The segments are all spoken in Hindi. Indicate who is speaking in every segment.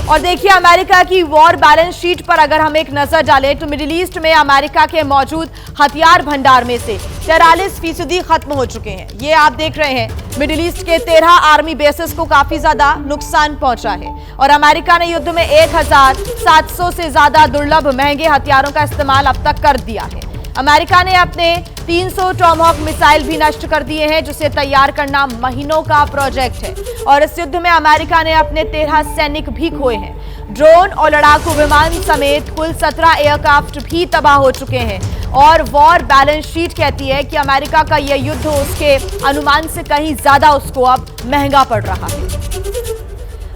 Speaker 1: और देखिए अमेरिका की वॉर बैलेंस शीट पर अगर हम एक नजर डालें तो मिडिल ईस्ट में अमेरिका के मौजूद हथियार भंडार में से 43% खत्म हो चुके हैं। ये आप देख रहे हैं मिडिल ईस्ट के 13 आर्मी बेसेस को काफी ज्यादा नुकसान पहुंचा है और अमेरिका ने युद्ध में 1700 से ज्यादा दुर्लभ महंगे हथियारों का इस्तेमाल अब तक कर दिया है। अमेरिका ने अपने 300 टॉमहॉक मिसाइल भी नष्ट कर दिए हैं, जिसे तैयार करना महीनों का प्रोजेक्ट है और इस युद्ध में अमेरिका ने अपने 13 सैनिक भी खोए हैं। ड्रोन और लड़ाकू विमान समेत कुल 17 एयरक्राफ्ट भी तबाह हो चुके हैं और वॉर बैलेंस शीट कहती है कि अमेरिका का यह युद्ध उसके अनुमान से कहीं ज्यादा उसको अब महंगा पड़ रहा है।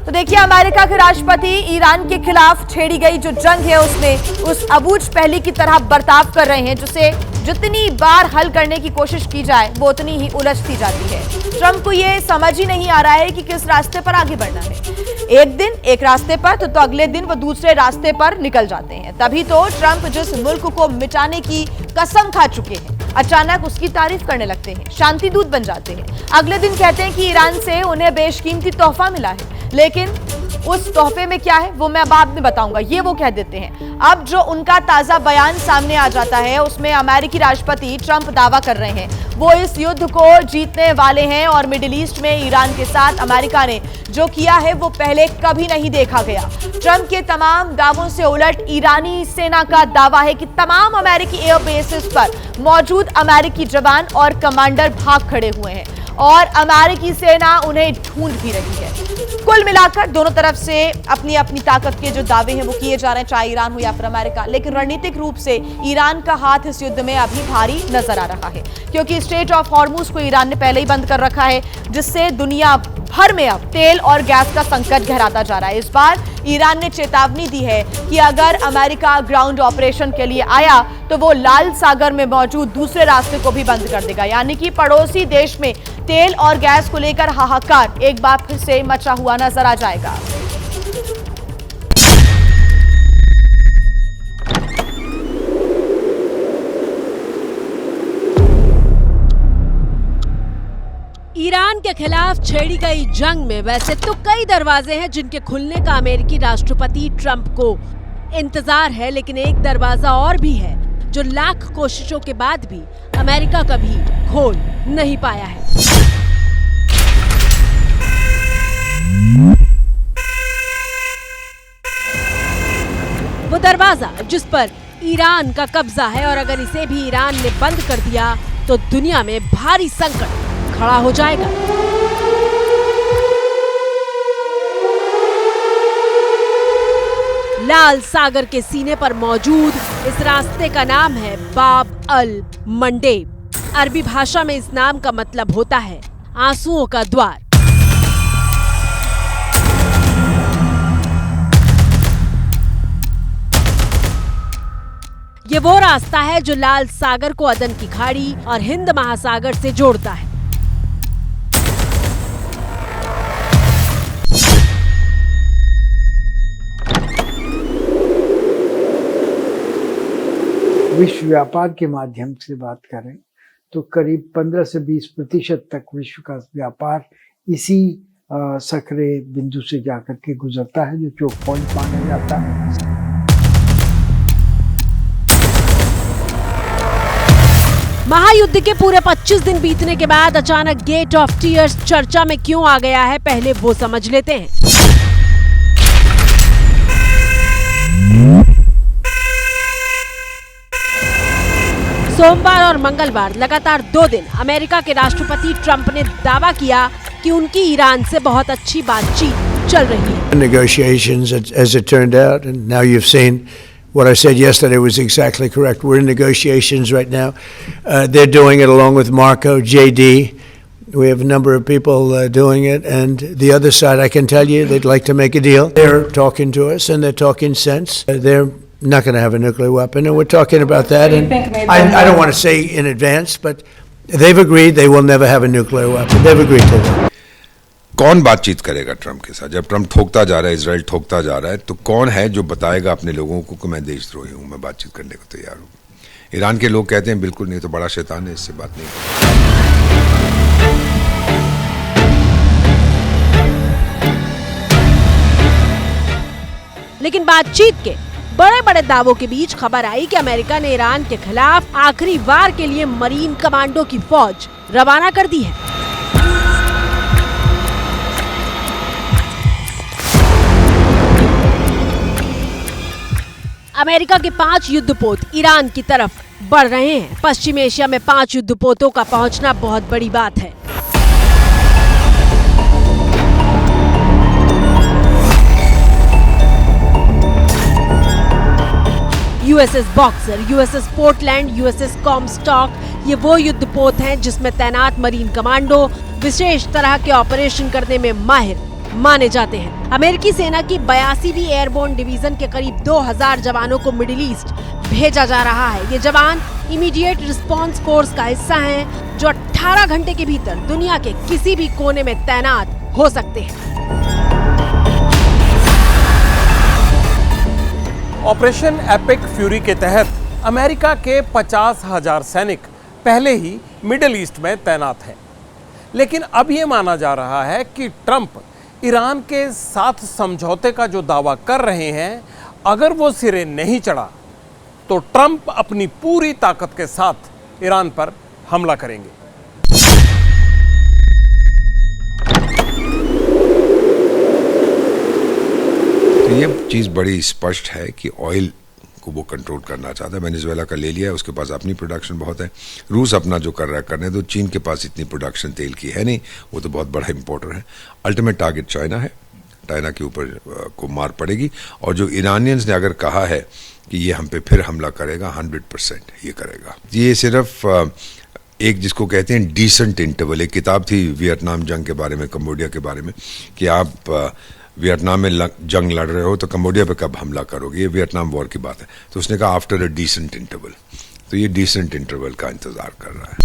Speaker 1: तो देखिए अमेरिका के राष्ट्रपति ईरान के खिलाफ छेड़ी गई जो जंग है उसमें उस अबूझ पहेली की तरह बर्ताव कर रहे हैं, जिसे जितनी बार हल करने की कोशिश की जाए वो उतनी ही उलझती जाती है। ट्रंप को ये समझ ही नहीं आ रहा है कि किस रास्ते पर आगे बढ़ना है। एक दिन एक रास्ते पर तो अगले दिन वो दूसरे रास्ते पर निकल जाते हैं। तभी तो ट्रंप जिस मुल्क को मिटाने की कसम खा चुके हैं अचानक उसकी तारीफ करने लगते हैं, शांति दूत बन जाते हैं। अगले दिन कहते हैं कि ईरान से उन्हें बेशकीमती तोहफा मिला है, लेकिन उस तोहफे में क्या है वो मैं बाद में बताऊंगा, ये वो कह देते हैं। अब जो उनका ताजा बयान सामने आ जाता है उसमें अमेरिकी राष्ट्रपति ट्रंप दावा कर रहे हैं वो इस युद्ध को जीतने वाले हैं और मिडिल ईस्ट में ईरान के साथ अमेरिका ने जो किया है वो पहले कभी नहीं देखा गया। ट्रंप के तमाम दावों से उलट ईरानी सेना का दावा है कि तमाम अमेरिकी एयर बेसेस पर मौजूद अमेरिकी जवान और कमांडर भाग खड़े हुए हैं और अमेरिकी सेना उन्हें ढूंढ भी रही है। कुल मिलाकर दोनों तरफ से अपनी अपनी ताकत के जो दावे हैं वो किए जा रहे हैं, चाहे ईरान हो या फिर अमेरिका, लेकिन रणनीतिक रूप से ईरान का हाथ इस युद्ध में अभी भारी नजर आ रहा है क्योंकि स्ट्रेट ऑफ हॉर्मुज को ईरान ने पहले ही बंद कर रखा है, जिससे दुनिया भर में अब तेल और गैस का संकट गहराता जा रहा है। इस बार ईरान ने चेतावनी दी है कि अगर अमेरिका ग्राउंड ऑपरेशन के लिए आया तो वो लाल सागर में मौजूद दूसरे रास्ते को भी बंद कर देगा, यानी कि पड़ोसी देश में तेल और गैस को लेकर हाहाकार एक बार फिर से मचा हुआ नजर आ जाएगा।
Speaker 2: ईरान के खिलाफ छेड़ी गई जंग में वैसे तो कई दरवाजे हैं जिनके खुलने का अमेरिकी राष्ट्रपति ट्रंप को इंतजार है, लेकिन एक दरवाजा और भी है जो लाख कोशिशों के बाद भी अमेरिका कभी खोल नहीं पाया है। वो दरवाजा जिस पर ईरान का कब्जा है और अगर इसे भी ईरान ने बंद कर दिया तो दुनिया में भारी संकट खड़ा हो जाएगा। लाल सागर के सीने पर मौजूद इस रास्ते का नाम है बाब अल मंडेब। अरबी भाषा में इस नाम का मतलब होता है आंसुओं का द्वार। ये वो रास्ता है जो लाल सागर को अदन की खाड़ी और हिंद महासागर से जोड़ता है।
Speaker 3: विश्व व्यापार के माध्यम से बात करें तो करीब 15 से 20% तक विश्व का व्यापार इसी सकरे बिंदु से जाकर के गुजरता है, जो चोक पॉइंट माना जाता है।
Speaker 2: महायुद्ध के पूरे 25 दिन बीतने के बाद अचानक गेट ऑफ टीयर्स चर्चा में क्यों आ गया है, पहले वो समझ लेते हैं। सोमवार और मंगलवार लगातार 2 दिन अमेरिका के राष्ट्रपति ट्रंप ने दावा किया कि उनकी ईरान से बहुत अच्छी बातचीत चल रही है।
Speaker 4: Negotiations, as it turned out, and now you've seen what I said yesterday was exactly correct. We're in negotiations right now. They're doing it along with Marco, JD. We have a number of people doing it, and the other side, I can tell you, they'd like to make a deal. They're talking to us, and they're talking sense. They're not going to have a nuclear weapon, and we're talking about that. And I don't want to say in advance, but they've agreed they will never have a nuclear weapon. They've agreed to that.
Speaker 5: कौन बातचीत करेगा ट्रंप के साथ? जब ट्रंप ठोकता जा रहा है, इजराइल ठोकता जा रहा है, तो कौन है जो बताएगा अपने लोगों को कि मैं देशद्रोही हूं, मैं बातचीत करने को तैयार हूं? ईरान के लोग कहते हैं बिल्कुल नहीं, तो बड़ा शैतान है, इससे बात नहीं करता।
Speaker 2: लेकिन बातचीत के बड़े बड़े दावों के बीच खबर आई कि अमेरिका ने ईरान के खिलाफ आखिरी वार के लिए मरीन कमांडो की फौज रवाना कर दी है। अमेरिका के 5 युद्धपोत ईरान की तरफ बढ़ रहे हैं। पश्चिम एशिया में 5 युद्धपोतों का पहुंचना बहुत बड़ी बात है। USS Boxer, USS Portland, USS Comstock, ये वो युद्धपोत हैं जिसमें तैनात मरीन कमांडो विशेष तरह के ऑपरेशन करने में माहिर माने जाते हैं। अमेरिकी सेना की 82वीं एयरबोर्न डिवीजन के करीब 2000 जवानों को मिडिल ईस्ट भेजा जा रहा है। ये जवान इमीडिएट रिस्पांस फोर्स का हिस्सा हैं, जो 18 घंटे के भीतर दुनिया के किसी भी कोने में तैनात हो सकते हैं।
Speaker 6: ऑपरेशन एपिक फ्यूरी के तहत अमेरिका के 50,000 सैनिक पहले ही मिडिल ईस्ट में तैनात हैं। लेकिन अब ये माना जा रहा है कि ट्रंप ईरान के साथ समझौते का जो दावा कर रहे हैं, अगर वो सिरे नहीं चढ़ा तो ट्रंप अपनी पूरी ताकत के साथ ईरान पर हमला करेंगे।
Speaker 5: तो ये चीज़ बड़ी स्पष्ट है कि ऑयल को वो कंट्रोल करना चाहता है। वेनेजुएला का ले लिया है, उसके पास अपनी प्रोडक्शन बहुत है। रूस अपना जो कर रहा है करने दो। चीन के पास इतनी प्रोडक्शन तेल की है नहीं, वो तो बहुत बड़ा इंपोर्टर है। अल्टीमेट टारगेट चाइना है, चाइना के ऊपर को मार पड़ेगी। और जो ईरानियंस ने अगर कहा है कि ये हम पे फिर हमला करेगा, 100% ये करेगा। ये सिर्फ एक जिसको कहते हैं डिसेंट इंटरवल, एक किताब थी वियतनाम जंग के बारे में, कम्बोडिया के बारे में, कि आप वियतनाम में जंग लड़ रहे हो तो कम्बोडिया पे कब हमला करोगे, ये वियतनाम वॉर की बात है। तो उसने कहा आफ्टर अ डिसेंट इंटरवल। तो ये डिसेंट इंटरवल का इंतजार कर रहा है।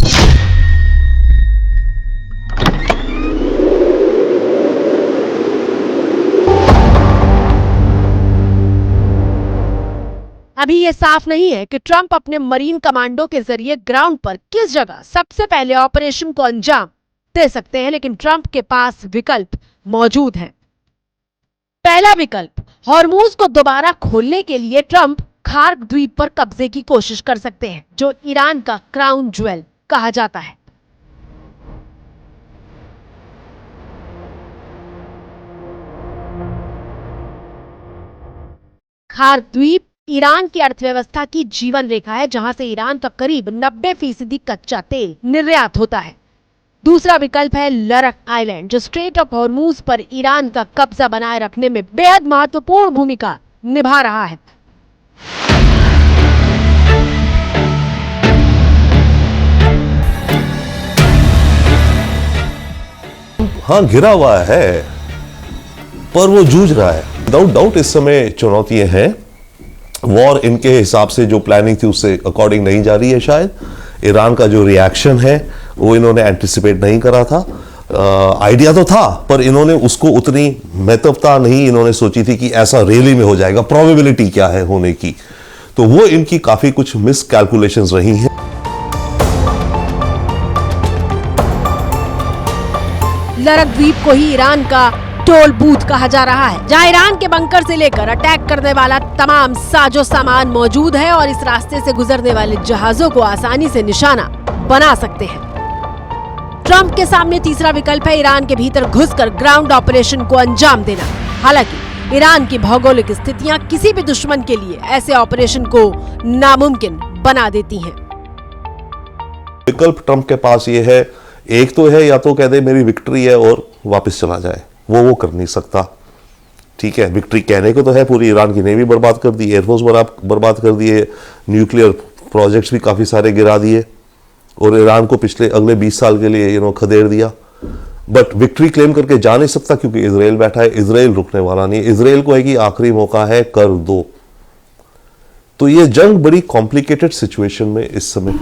Speaker 2: अभी ये साफ नहीं है कि ट्रंप अपने मरीन कमांडो के जरिए ग्राउंड पर किस जगह सबसे पहले ऑपरेशन को अंजाम दे सकते हैं, लेकिन ट्रंप के पास विकल्प मौजूद हैं। पहला विकल्प, हॉर्मूज को दोबारा खोलने के लिए ट्रंप खार्क द्वीप पर कब्जे की कोशिश कर सकते हैं, जो ईरान का क्राउन ज्वेल कहा जाता है। खार्क द्वीप ईरान की अर्थव्यवस्था की जीवन रेखा है, जहां से ईरान का करीब 90% कच्चा तेल निर्यात होता है। दूसरा विकल्प है लरक आइलैंड, जो स्ट्रेट ऑफ हॉर्मूज पर ईरान का कब्जा बनाए रखने में बेहद महत्वपूर्ण भूमिका निभा रहा है।
Speaker 7: हाँ, घिरा हुआ है पर वो जूझ रहा है। विदाउट डाउट इस समय चुनौतियां हैं। वॉर इनके हिसाब से जो प्लानिंग थी उससे अकॉर्डिंग नहीं जा रही है। शायद ईरान का जो रिएक्शन है वो इन्होंने एंटिसिपेट नहीं करा था। आइडिया तो था पर इन्होंने उसको उतनी महत्वता नहीं इन्होंने सोची थी कि ऐसा रियली में हो जाएगा, प्रोबेबिलिटी क्या है होने की। तो वो इनकी काफी कुछ मिस कैलकुलेशंस रही हैं।
Speaker 2: लरक द्वीप को ही ईरान का टोल बूथ कहा जा रहा है, जहां ईरान के बंकर से लेकर अटैक करने वाला तमाम साजो सामान मौजूद है और इस रास्ते से गुजरने वाले जहाजों को आसानी से निशाना बना सकते हैं। ट्रंप के सामने तीसरा विकल्प है ईरान के भीतर घुसकर ग्राउंड ऑपरेशन को अंजाम देना। हालांकि ईरान की भौगोलिक स्थितियां किसी भी दुश्मन के लिए ऐसे ऑपरेशन को नामुमकिन बना देती हैं।
Speaker 7: विकल्प ट्रंप के पास ये है, एक तो है या तो कह दे मेरी विक्ट्री है और वापस चला जाए, वो कर नहीं सकता। ठीक है, विक्ट्री कहने को तो है, पूरी ईरान की नेवी बर्बाद कर दी, एयरफोर्स बर्बाद कर दिए, न्यूक्लियर प्रोजेक्ट्स भी काफ़ी सारे गिरा दिए और ईरान को पिछले अगले 20 साल के लिए खदेड़ दिया। बट विक्ट्री क्लेम करके जा नहीं सकता क्योंकि इजराइल बैठा है। इजराइल रुकने वाला नहीं है। इजराइल को है कि आखिरी मौका है, कर दो। तो ये जंग बड़ी कॉम्प्लिकेटेड सिचुएशन में इस समय